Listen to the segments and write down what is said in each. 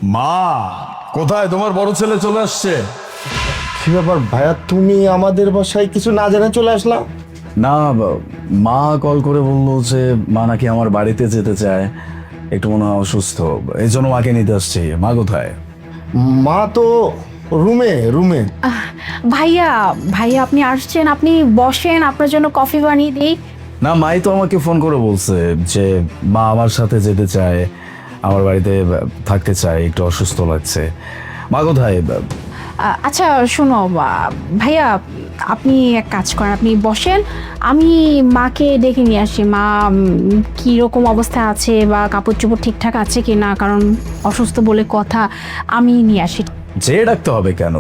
মা, কোথায় তোমার বড় ছেলে চলে আসছে? কি ব্যাপার ভাইয়া, তুমি আমাদের বাসায় কিছু না জেনে চলে আসলা? না, মা কল করে বললো যে মা নাকি আমার বাড়িতে যেতে চায়, একটু মনে হয় অসুস্থ, এই জন্য মাকে নিতে আসছি। মা কোথায়? মা তো রুমে রুমে। ভাইয়া ভাইয়া আপনি আসছেন, আপনি বসেন, আপনার জন্য কফি বানিয়ে দিই। না, মাই তো আমাকে ফোন করে বলছে যে মা আমার সাথে যেতে চায়, আমার বাড়িতে থাকতে চায়, একটু অসুস্থ লাগছে। মা কোথায়? আচ্ছা শোনো ভাইয়া, আপনি এক কাজ করেন, আপনি বসেন, আমি মাকে ডেকে নিয়ে আসি। মা কীরকম অবস্থা আছে বা কাপড় চোপড় ঠিকঠাক আছে কি না, কারণ অসুস্থ বলে কথা, আমি নিয়ে আসি। যে ডাকতে হবে কেন?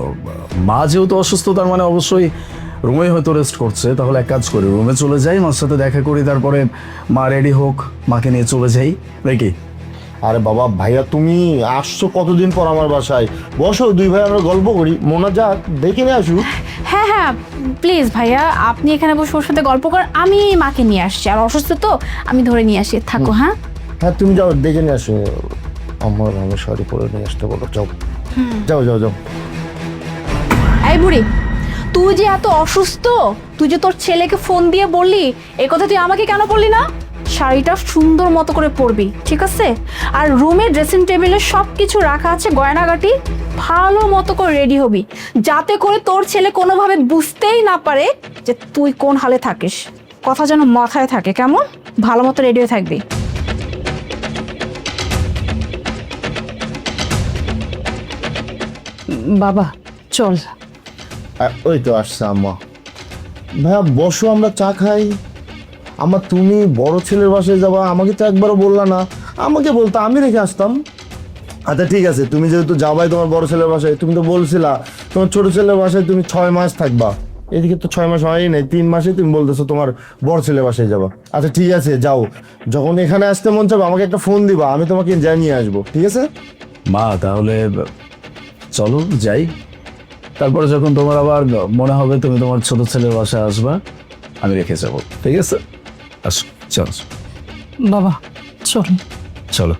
মা যেহেতু অসুস্থ, তার মানে অবশ্যই রুমে হয়তো রেস্ট করছে। তাহলে এক কাজ করি, রুমে চলে যাই, মার সাথে দেখা করি, তারপরে মা রেডি হোক, মাকে নিয়ে চলে যাই নাকি? আরে বাবা ভাইয়া, তুমি আসছো কতদিন পর আমার বাসায়, বসো, দুই ভাই আমরা গল্প করি। মোনা যাক, দেখে নিয়ে আসু। হ্যাঁ হ্যাঁ প্লিজ ভাইয়া, আপনি এখানে বসে ওর সাথে গল্প করেন, আমি মাকে নিয়ে আসছি, আর অসুস্থ তো আমি ধরে নিয়ে আসি, থাকো। হ্যাঁ হ্যাঁ, তুমি যাও, দেখে নিয়ে আসো। আমি সরি করে নিয়ে আসতে বলো, যাও যাও যাও যাও। এই বুড়ি, তুই যে এত অসুস্থ, তুই যে তোর ছেলেকে ফোন দিয়ে বললি, এই কথা তুই আমাকে কেন বললি না? শাড়িটা সুন্দর মতো করে পরবি, ঠিক আছে? আর রুমে ড্রেসিং টেবিলে সব কিছু রাখা আছে, গয়নাগাটি, ভালো মতো করে রেডি হবি, যাতে করে তোর ছেলে কোনোভাবে বুঝতেই না পারে যে তুই কোন হালে থাকিস। কথা যেন মাথায় থাকে, কেমন? ভালো মতো রেডি হয়ে থাকবি। বাবা চল। ওই তো আসছে আম্মা। ভাইয়া বসো, আমরা চা খাই। আমার, তুমি বড় ছেলের বাসায় যাবা, আমাকে তো একবারও বললা না। আমাকে বলতো, আমি রেখে আসতাম। আচ্ছা ঠিক আছে, তুমি যেহেতু যাবাই তোমার বড় ছেলের বাসায়, তুমি তো বলছিলা তোমার ছোট ছেলের বাসায় তুমি 6 মাস থাকবা। এদিকে তো 6 মাস হয়ই নাই, 3 মাসে তুমি বলতেছো তোমার বড় ছেলের বাসায় যাবা। আচ্ছা ঠিক আছে, যাও, যখন এখানে আসতে মন চাবে আমাকে একটা ফোন দিবা, আমি তোমাকে জানিয়ে আসবো, ঠিক আছে? মা তাহলে চলো যাই, তারপরে যখন তোমার আবার মনে হবে তুমি তোমার ছোট ছেলের বাসায় আসবা, আমি রেখে যাবো, ঠিক আছে? আসো, চলো বাবা চল। চলো।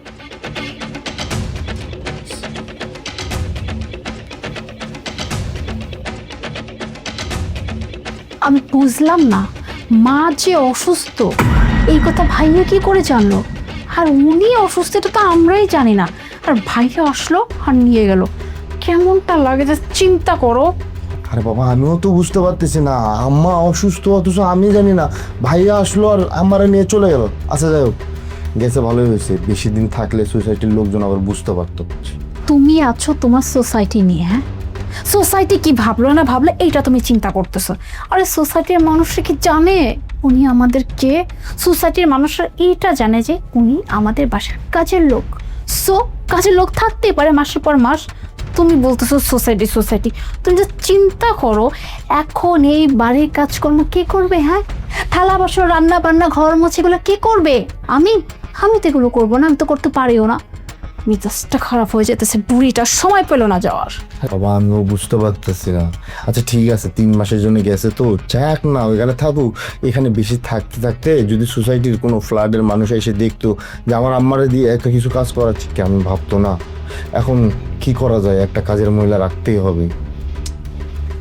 আমি বুঝলাম না, মা যে অসুস্থ এই কথা ভাইয়া কি করে জানলো? আর উনি অসুস্থ এটা তো আমরাই জানি না, আর ভাইয়া আসলো আর নিয়ে গেল। কেমনটা লাগে যে চিন্তা করো। আরে বাবা, আমিও তো বুঝতে পারতেছি না, আম্মা অসুস্থ অথচ আমি জানি না। ভাইয়া আসলো আর আমারে নিয়ে চলে গেল। আচ্ছা যাই হোক, গেছে ভালোই হয়েছে, বেশি দিন থাকলে সোসাইটির লোকজন আবার বুঝতে পারতো। তুমি আছো তোমার সোসাইটি নিয়ে, হ্যাঁ? সোসাইটি কি ভাবলো না ভাবলো এইটা তুমি চিন্তা করতেছো। আরে সোসাইটির মানুষরা কি জানে উনি আমাদের কে? সোসাইটির মানুষরা এইটা জানে যে উনি আমাদের বাসার কাজের লোক। সো কাজের লোক থাকতেই পারে মাসের পর মাস। তুমি বলতেছো সোসাইটি সোসাইটি, তুমি যে চিন্তা করো, এখন এই বাড়ির কাজকর্ম কে করবে? হ্যাঁ, থালা বাসন রান্না বান্না ঘর মোছা এগুলো কে করবে? আমি আমি তো এগুলো করবো না, আমি তো করতে পারিও না। মেজাজটা খারাপ হয়ে যেতেছে, বুড়িটা সময় পেল না যাওয়ার। বাবা আমিও বুঝতে পারতেছি না। আচ্ছা ঠিক আছে, 3 মাসের জন্য গেছে তো যাক না, ওইখানে থাকুক। এখানে বেশি থাকতে থাকতে যদি সোসাইটির কোনো ফ্লাডের মানুষ এসে দেখতো যে আমার আম্মারে দিয়ে একটা কিছু কাজ করাচ্ছি, কেমন ভাবতো না? এখন কি করা যায়, একটা কাজের মহিলা রাখতেই হবে।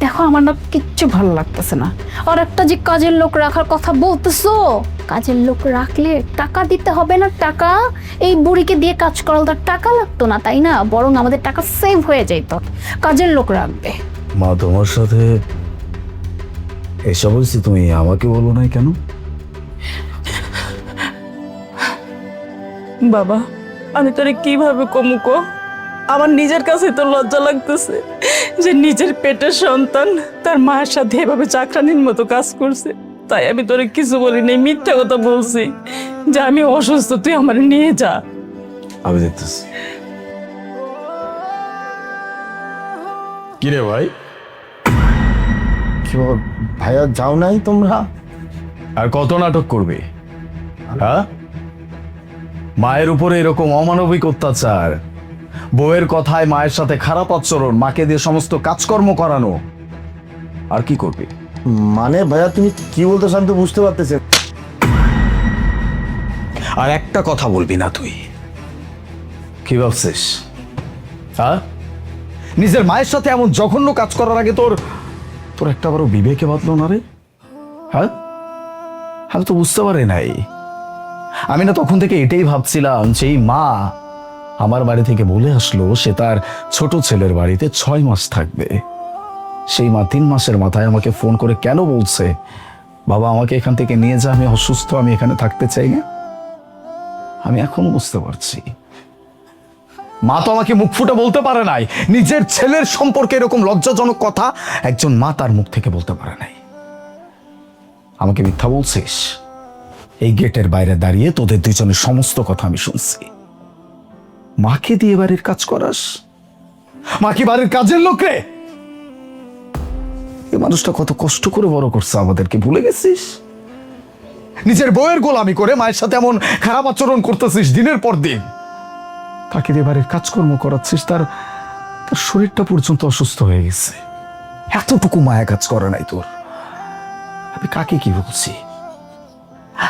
দেখো আমার না কিচ্ছু ভালো লাগতেছে না। আর একটা যে কাজের লোক রাখার কথা বলতেছো, কাজের লোক রাখলে টাকা দিতে হবে না? টাকা এই বুড়িকে দিয়ে কাজ করাল, তার টাকা লাগতো না, তাই না? বরং আমাদের টাকা সেভ হয়ে যেত। কাজের লোক রাখবে। মা তোমার সাথে এসব হয়েছে, তুমি আমাকে বলো নাই কেন? বাবা, আমি তোরে কিভাবে কমুকো? আমার নিজের কাছে তো লজ্জা লাগতেছে যে নিজের পেটের সন্তান তার মায়ের সাথে এভাবে চাকরানির মতো কাজ করছে। তাই আমি তোরে কিছু বলি নাই, মিথ্যা কথা বলছি যে আমি অসুস্থ, তুই আমার নিয়ে যা। আমি দেখতেছি। কিরে ভাই, কি বাবা, ভাইয়া যাও নাই তোমরা? আর কত নাটক করবে? হ্যাঁ, মায়ের উপরে এরকম অমানবিক অত্যাচার, বউয়ের কথায় মায়ের সাথে খারাপ আচরণ, মাকে দিয়ে সমস্ত কাজকর্ম করানো, আর কি করবে? মানে ভাইয়া তুমি কি বলতেছ আমি তো বুঝতে পারতেছি। আর একটা কথা বলবি না তুই। কি ভাবছিস হ্যাঁ, নিজের মায়ের সাথে এমন জঘন্য কাজ করার আগে তোর তোর একটা বারও বিবেকে বাঁধলো না রে? হ্যাঁ, আমি তো বুঝতে পারি নাই। আমি না তখন থেকে এটাই ভাবছিলাম যে এই মা আমার বাড়ি থেকে বলে আসলো সে তার ছোট ছেলের বাড়িতে 6 মাস থাকবে। সেই মা 3 মাসের মাথায় আমাকে ফোন করে কেন বলছে, বাবা আমাকে এখান থেকে নিয়ে যা, আমি অসুস্থ, আমি এখানে থাকতে চাই না। আমি এখনো বুঝতে পারছি মা তো আমাকে মুখ ফুটে বলতে পারে নাই, নিজের ছেলের সম্পর্কে এরকম লজ্জাজনক কথা একজন মা তার মুখ থেকে বলতে পারে নাই। আমাকে মিথ্যা বলছিস? এই গেটের বাইরে দাঁড়িয়ে তোদের দুজনের সমস্ত কথা আমি শুনছি। মাকে দিয়ে বাড়ির কাজ করাস? মা কি বাড়ির কাজের লোক রে? এই মানুষটা কত কষ্ট করে বড় করছে আমাদেরকে, ভুলে গেছিস? নিজের বউয়ের গোলামি করে মায়ের সাথে এমন খারাপ আচরণ করতেছিস দিনের পর দিন। তাকে দিয়ে বাড়ির কাজকর্ম করাচ্ছিস, তার তার শরীরটা পর্যন্ত অসুস্থ হয়ে গেছে। এতটুকু মায়া কাজ করে নাই তোর। আমি কাকে কি বলছি?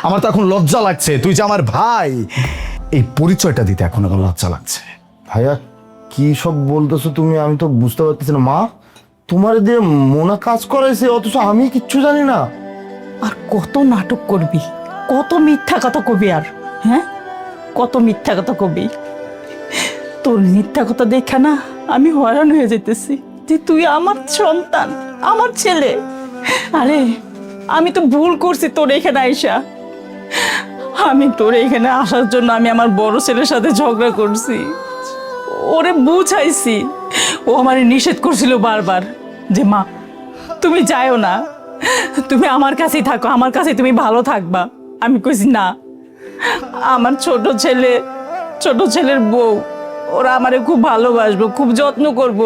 আমার তো এখন লজ্জা লাগছে, তুই যে আমার ভাই এই পরিচয়টা দিতে এখন আমার লজ্জা লাগছে। ভাইয়া কি সব বলতেছো তুমি? আমি তো বুঝতে পারতেছি না। মা তোমার দিয়ে মোনা কাজ করাইছে অথচ আমি কিচ্ছু জানি না। আর কত নাটক করবি, কত মিথ্যা কথা কবি, আর হ্যাঁ কত মিথ্যা কথা কবি। তোর মিথ্যা কথা দেখা না আমি হয়রান হয়ে যেতেছি যে তুই আমার সন্তান, আমার ছেলে। আরে আমি তো ভুল করছি তোর এখানে আইসা। আমি তোর এখানে আসার জন্য আমি আমার বড় ছেলের সাথে ঝগড়া করছি, ওরে বুঝাইছি। ও আমার নিষেধ করছিল বারবার যে মা তুমি যাও না, তুমি আমার কাছেই থাকো, আমার কাছে তুমি ভালো থাকবা। আমি কইছি না, আমার ছোট ছেলের বউ, ওরা আমারে খুব ভালোবাসবো, খুব যত্ন করব,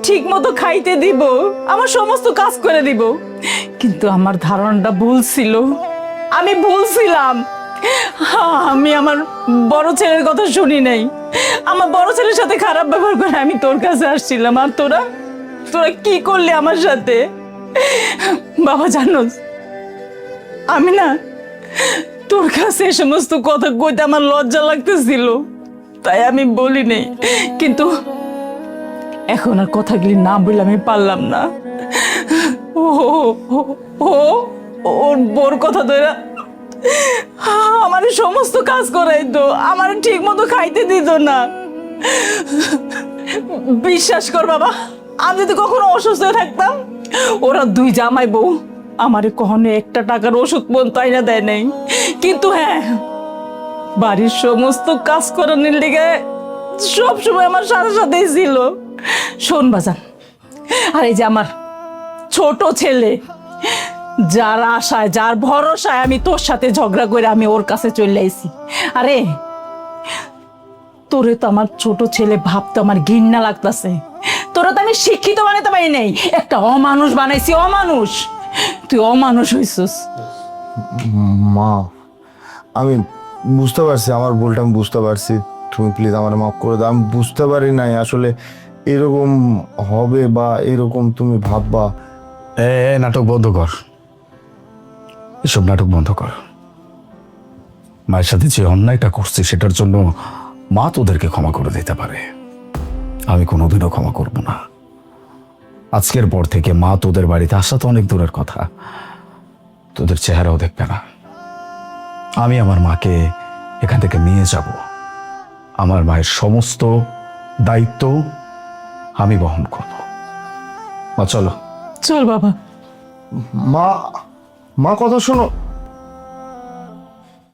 ঠিক মতো খাইতে দিব, আমার সমস্ত কাজ করে দিব। কিন্তু আমার ধারণাটা ভুল ছিল, আমি ভুল ছিলাম। আমি আমার বড় ছেলের কথা শুনি নাই, আমার বড় ছেলের সাথে খারাপ ব্যবহার করে আমি তোর কাছে আসছিলাম। আর তোরা কি করলি আমার সাথে? বাবা জানোস, আমি না তোর কাছে এই সমস্ত কথা কইতে আমার লজ্জা লাগতেছিল, তাই আমি বলি নাই। কিন্তু এখন আর কথাগুলি না বলে আমি পারলাম না। ও ওর বোর কথা ধরে আমার সমস্ত কাজ করাইতো, আমার ঠিক মতো খাইতে দিত না। বিশ্বাস কর বাবা, আমি যদি কখনো অসুস্থ হয়ে থাকতাম, ওরা 2 জামাই বউ আমারে কখনো একটা টাকার ওষুধ পর্যন্ত আইনা দেয় নাই। কিন্তু হ্যাঁ, বাড়ির সমস্ত কাজ করানোর লিগে সবসময় আমার সাথে সাথেই ছিল। শোন বাজান, আর এই যে আমার ছোট ছেলে, যার আশায় যার ভরসায় আমি তোর সাথে ঝগড়া করে আমি ওর কাছে চলে আইছি। আরে তোরে তো আমার ছোট ছেলে ভাবতে আমার ঘৃণা লাগতেছে। তোরা তো আমি শিক্ষিত বানাতে পারি নাই, একটা অমানুষ বানাইছি, অমানুষ। তুই অমানুষ হইছিস। মা আমি বুঝতে পারছি, আমার ভুলটা আমি বুঝতে পারছি। তুমি প্লিজ আমার মাফ করে দাও। আমি বুঝতে পারি নাই আসলে এরকম হবে বা এরকম তুমি ভাববা। নাটক বন্ধ কর, এসব নাটক বন্ধ কর। মায়ের সাথে যে অন্যায়টা করছে সেটার জন্য মা তোদেরকে ক্ষমা করে দিতে পারে, আমি কোনোদিনও ক্ষমা করব না। আজকের পর থেকে মা তোদের বাড়িতে আসা তো অনেক দূরের কথা, তোদের চেহারাও দেখবে না। আমি আমার মাকে এখান থেকে নিয়ে যাব, আমার মায়ের সমস্ত দায়িত্ব আমি বহন করব। মা চলো। চল বাবা। মা মা কথা শোনো।